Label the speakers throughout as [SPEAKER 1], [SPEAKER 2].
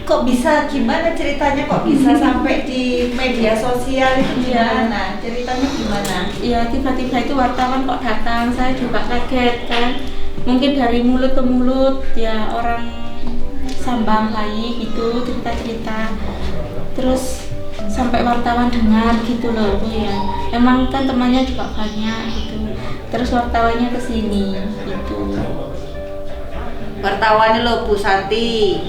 [SPEAKER 1] kok bisa, gimana ceritanya kok bisa sampai di media sosial itu gimana? Ceritanya gimana?
[SPEAKER 2] Iya, tiba-tiba itu wartawan kok datang, saya juga kaget kan. Mungkin dari mulut ke mulut ya, orang sambang bayi gitu, cerita-cerita. Terus sampai wartawan dengar gitu loh Bu ya. Emang kan temannya juga banyak gitu. Terus wartawannya kesini gitu.
[SPEAKER 1] Wartawannya lo Bu Santi.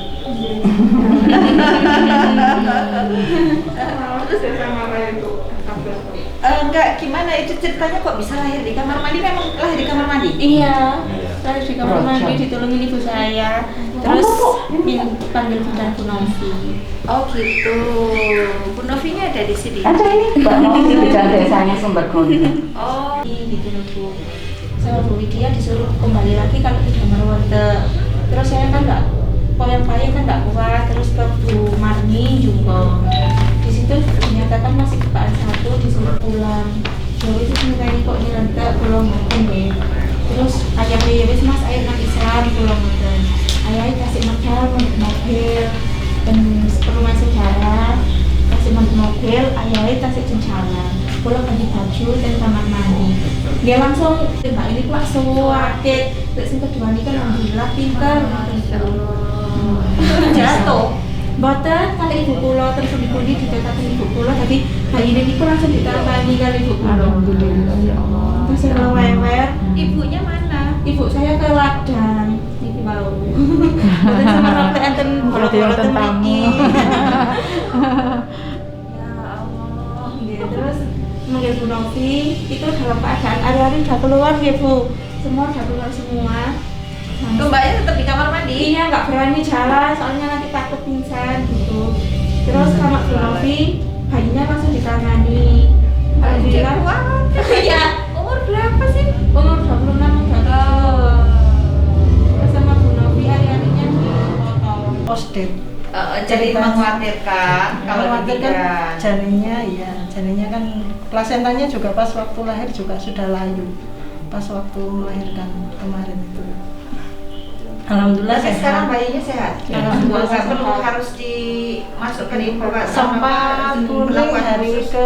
[SPEAKER 1] Terus enggak, gimana itu ceritanya kok bisa lahir di kamar mandi? Memang lahir di kamar mandi?
[SPEAKER 2] Iya, saya di kamar mandi ditolongin ibu saya. Terus panggil Bunda Bu Novi.
[SPEAKER 1] Oh gitu. Bu Novinya ada di sini.
[SPEAKER 3] Ada ini Mbak Novi Bidan Desanya Sumbergoni.
[SPEAKER 1] Oh,
[SPEAKER 2] Gitu loh Bu. Sama Bu Widya disuruh kembali lagi kalau tidak merawat. Terus saya kan nggak, poyang-poyang kan nggak kuat. Terus ke Bu Marni juga. Di situ dinyatakan masih kepaan 1, disuruh pulang. Jadi itu sebenarnya kok direntak pulang makan deh. Terus ayah wis Mas air nang Islam pulang makan. Ayah kasih modal mobil dan rumah saudara, kasih mobil, ayah kasih jenjalan. Pulang ganti baju dan kamar mandi. Dia langsung mbak ini kok suwakit. Terus yang kedua ini kan alhamdulillah pinter.
[SPEAKER 1] jatuh.
[SPEAKER 2] Boten kali ibu kula terus ibu ini didekati ibu kula, jadi bayi ini langsung ditambani kali ibu kula.
[SPEAKER 3] Alhamdulillah ya Allah.
[SPEAKER 2] Terus lewer.
[SPEAKER 1] Ibunya mana?
[SPEAKER 2] Ibu saya ke ladang. Niki mau. Boten sama rokok enten bolot-boloten mriki. Ya Allah. Nggih, terus manggil Bu Novi itu dalam keadaan hari-hari udah keluar nggih Bu. Semua udah keluar semua.
[SPEAKER 1] Mbaknya tetap di kamar mandi?
[SPEAKER 2] Iya, nggak berani jalan soalnya nanti takut pingsan gitu. Terus sama Bu Novi, bayinya langsung ditangani. Alhamdulillah.
[SPEAKER 1] Ya, umur berapa sih?
[SPEAKER 2] Umur 26 udah terus sama Bu Novi hari-harinya dipotong.
[SPEAKER 4] Posted.
[SPEAKER 1] Jadi mengkhawatirkan kalau
[SPEAKER 4] Mengkhawatirkan
[SPEAKER 1] tidak.
[SPEAKER 4] janinnya kan plasentanya juga pas waktu lahir juga sudah layu. Pas waktu melahirkan kemarin itu. Alhamdulillah
[SPEAKER 1] Tapi sekarang
[SPEAKER 4] sehat.
[SPEAKER 1] bayinya sehat.
[SPEAKER 4] Alhamdulillah
[SPEAKER 1] Nggak perlu
[SPEAKER 4] sehat.
[SPEAKER 1] harus dimasukkan informasi.
[SPEAKER 4] Sempat kuning hari ke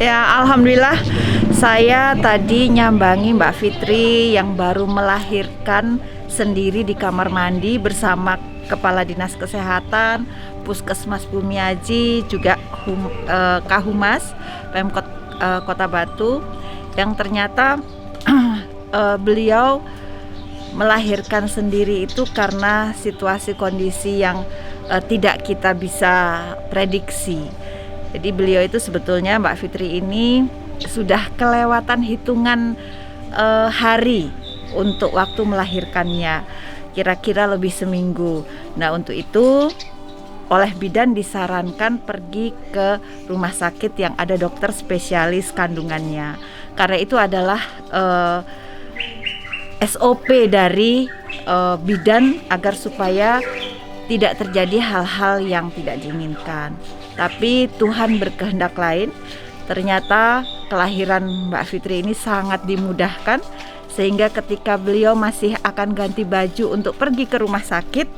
[SPEAKER 1] Ya, alhamdulillah saya tadi nyambangi Mbak Fitri yang baru melahirkan sendiri di kamar mandi bersama Kepala Dinas Kesehatan, Puskesmas Bumiaji, juga Kahumas Pemkot Kota Batu, yang ternyata beliau melahirkan sendiri itu karena situasi kondisi yang tidak kita bisa prediksi. Jadi beliau itu sebetulnya Mbak Fitri ini sudah kelewatan hitungan hari untuk waktu melahirkannya, kira-kira lebih seminggu. Nah, untuk itu oleh bidan disarankan pergi ke rumah sakit yang ada dokter spesialis kandungannya, karena itu adalah SOP dari bidan agar supaya tidak terjadi hal-hal yang tidak diinginkan. Tapi Tuhan berkehendak lain. Ternyata kelahiran Mbak Fitri ini sangat dimudahkan, sehingga ketika beliau masih akan ganti baju untuk pergi ke rumah sakit,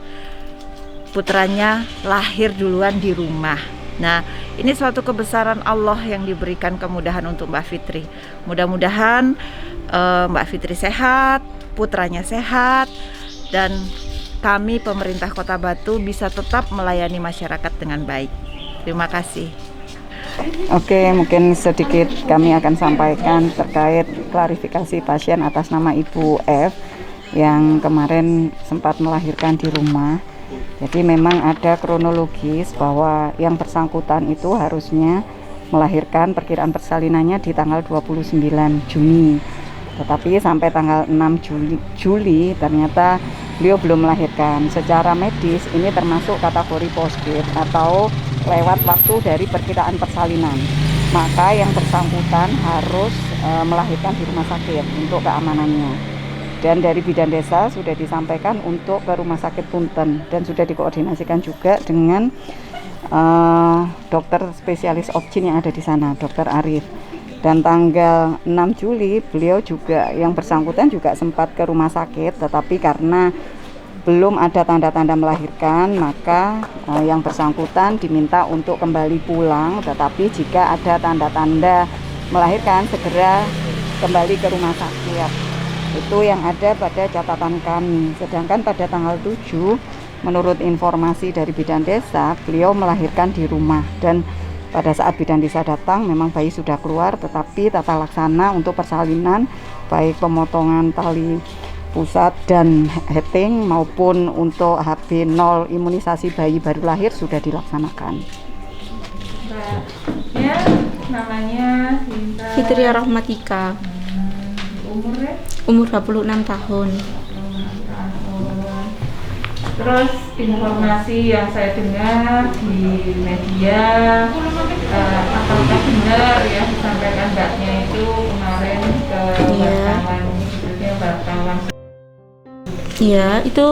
[SPEAKER 1] putranya lahir duluan di rumah. Nah, ini suatu kebesaran Allah yang diberikan kemudahan untuk Mbak Fitri. Mudah-mudahan Mbak Fitri sehat, putranya sehat, dan kami pemerintah Kota Batu bisa tetap melayani masyarakat dengan baik. Terima kasih.
[SPEAKER 3] Oke, mungkin sedikit kami akan sampaikan terkait klarifikasi pasien atas nama Ibu F yang kemarin sempat melahirkan di rumah. Jadi memang ada kronologis bahwa yang bersangkutan itu harusnya melahirkan, perkiraan persalinannya di tanggal 29 Juni. Tetapi sampai tanggal 6 Juli ternyata beliau belum melahirkan. Secara medis ini termasuk kategori positif atau lewat waktu dari perkiraan persalinan. Maka yang bersangkutan harus melahirkan di rumah sakit untuk keamanannya. Dan dari bidan desa sudah disampaikan untuk ke Rumah Sakit Punten dan sudah dikoordinasikan juga dengan dokter spesialis obgyn yang ada di sana, Dokter Arif. Dan tanggal 6 Juli beliau juga yang bersangkutan juga sempat ke rumah sakit, tetapi karena belum ada tanda-tanda melahirkan, maka yang bersangkutan diminta untuk kembali pulang, tetapi jika ada tanda-tanda melahirkan segera kembali ke rumah sakit. Itu yang ada pada catatan kami. Sedangkan pada tanggal 7 menurut informasi dari bidan desa, beliau melahirkan di rumah, dan pada saat bidan desa datang memang bayi sudah keluar, tetapi tata laksana untuk persalinan baik pemotongan tali pusat dan heading maupun untuk HB0 imunisasi bayi baru lahir sudah dilaksanakan.
[SPEAKER 2] Ya, namanya
[SPEAKER 5] Fitria Rahmatika.
[SPEAKER 2] Umurnya
[SPEAKER 5] Umur 26 tahun.
[SPEAKER 2] Terus informasi yang saya dengar di media, apakah benar ya disampaikan mbaknya itu kemarin ke wartawan, sebetulnya wartawan.
[SPEAKER 5] Iya, itu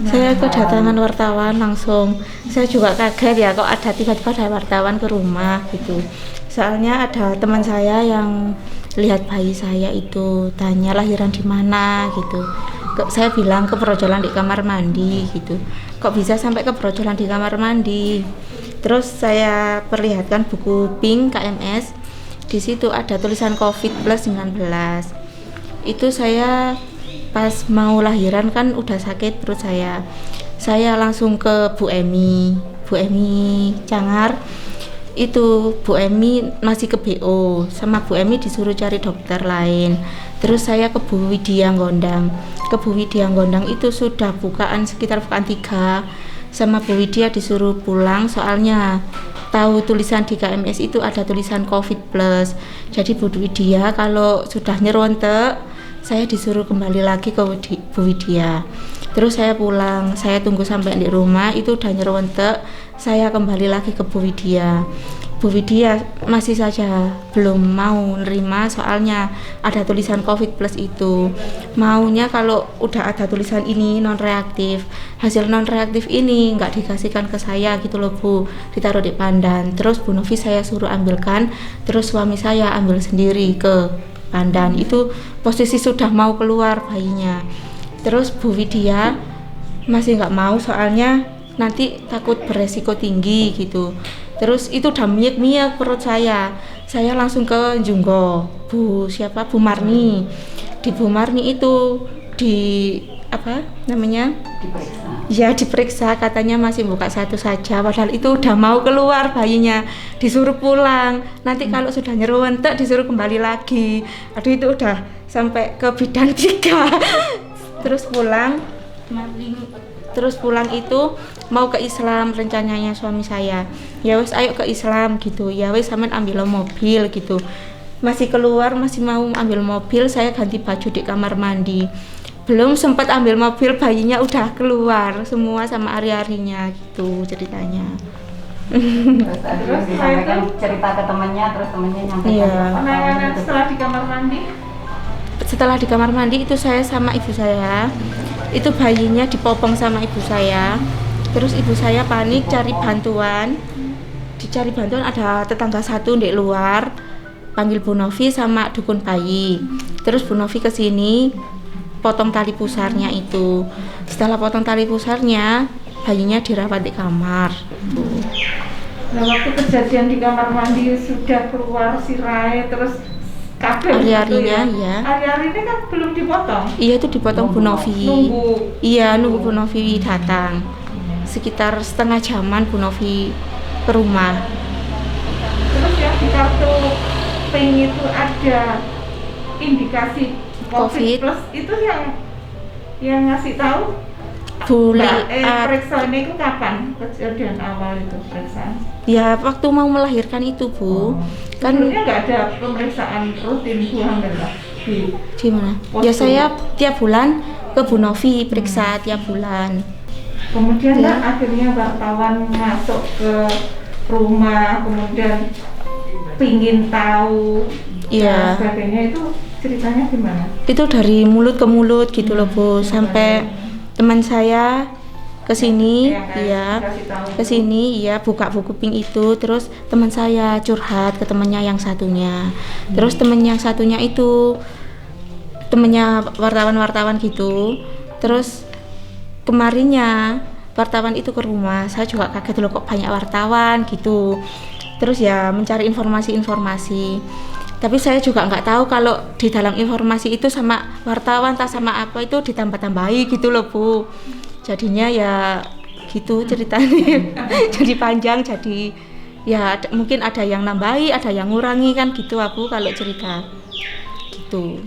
[SPEAKER 5] saya kedatangan wartawan langsung. Saya juga kaget ya kok ada tiba-tiba ada wartawan ke rumah gitu. Soalnya ada teman saya yang lihat bayi saya itu, tanya lahiran di mana gitu. Saya bilang keberojolan di kamar mandi gitu. Kok bisa sampai keberojolan di kamar mandi? Terus saya perlihatkan buku pink KMS. Di situ ada tulisan COVID+19. Itu saya pas mau lahiran kan udah sakit perut saya. Saya langsung ke Bu Emi Cangar. Itu Bu Emi masih ke BO, sama Bu Emi disuruh cari dokter lain. Terus saya ke Bu Widya Gondang. Ke Bu Widya Gondang itu sudah sekitar bukaan 3, sama Bu Widya disuruh pulang soalnya tahu tulisan di KMS itu ada tulisan COVID+. Jadi Bu Widya kalau sudah nyerontek saya disuruh kembali lagi ke Bu Widya. Terus saya pulang, saya tunggu sampai di rumah itu udah nyerontek, saya kembali lagi ke Bu Widya. Bu Widya masih saja belum mau nerima soalnya ada tulisan COVID+ itu. Maunya kalau udah ada tulisan ini non reaktif, hasil non reaktif ini nggak dikasihkan ke saya gitu loh Bu, ditaruh di pandan. Terus Bu Novi saya suruh ambilkan, terus suami saya ambil sendiri ke pandan. Itu posisi sudah mau keluar bayinya. Terus Bu Widya masih nggak mau soalnya nanti takut beresiko tinggi gitu. Terus itu udah miyak perut saya langsung ke Junggo, Bu Marni. Di Bu Marni itu diperiksa katanya masih buka 1 saja, padahal itu udah mau keluar bayinya, disuruh pulang. Nanti kalau sudah nyerontek disuruh kembali lagi. Aduh, itu udah sampai ke bidan 3. Terus pulang itu mau ke Islam rencananya suami saya. Ya wes ayo ke Islam gitu. Ya wes sampean ambil mobil gitu. Masih keluar, masih mau ambil mobil, saya ganti baju di kamar mandi. Belum sempat ambil mobil bayinya udah keluar semua sama ari-arinya gitu ceritanya.
[SPEAKER 3] Terus disampaikan cerita ke temannya, terus temannya nyampaikan.
[SPEAKER 5] Iya.
[SPEAKER 2] Penanganan setelah di kamar mandi?
[SPEAKER 5] Setelah di kamar mandi itu saya sama ibu saya, itu bayinya dipopong sama ibu saya. Terus ibu saya panik cari bantuan. Dicari bantuan ada tetangga satu di luar, panggil Bu Novi sama dukun bayi. Terus Bu Novi kesini potong tali pusarnya itu. Setelah potong tali pusarnya, bayinya dirawat di kamar.
[SPEAKER 2] Nah, waktu kejadian di kamar mandi sudah keluar sirai terus kabel
[SPEAKER 5] Ari-arinya
[SPEAKER 2] gitu
[SPEAKER 5] ya.
[SPEAKER 2] Ari-ari ini kan belum dipotong.
[SPEAKER 5] Iya, itu dipotong Bu Novi. Nunggu Bu Novi datang. Sekitar setengah jaman Bu Novi ke rumah.
[SPEAKER 2] Terus yang di kartu pink itu ada indikasi COVID+, itu yang ngasih tahu periksaannya itu kapan kejadian awal itu periksaan?
[SPEAKER 5] Ya waktu mau melahirkan itu Bu. Kan
[SPEAKER 2] sebelumnya nggak ada pemeriksaan rutin Bu hamil lah
[SPEAKER 5] di mana? Ya saya tiap bulan ke Bu Novi periksa tiap bulan.
[SPEAKER 2] Kemudian akhirnya wartawan masuk ke rumah, kemudian pingin tahu dan sebagainya, itu
[SPEAKER 3] Ceritanya gimana?
[SPEAKER 5] Itu dari mulut ke mulut gitu loh Bu, sampai teman saya kesini, iya, kesini, iya, buka buku pink itu, terus teman saya curhat ke temannya yang satunya, terus temen yang satunya itu temennya wartawan gitu, terus kemarinnya wartawan itu ke rumah, saya juga kaget loh kok banyak wartawan gitu, terus ya mencari informasi. Tapi saya juga nggak tahu kalau di dalam informasi itu sama wartawan tak sama apa itu ditambah-tambahi gitu loh Bu. Jadinya ya gitu ceritanya. Jadi panjang, jadi ya mungkin ada yang nambahi, ada yang ngurangi kan gitu Bu kalau cerita gitu.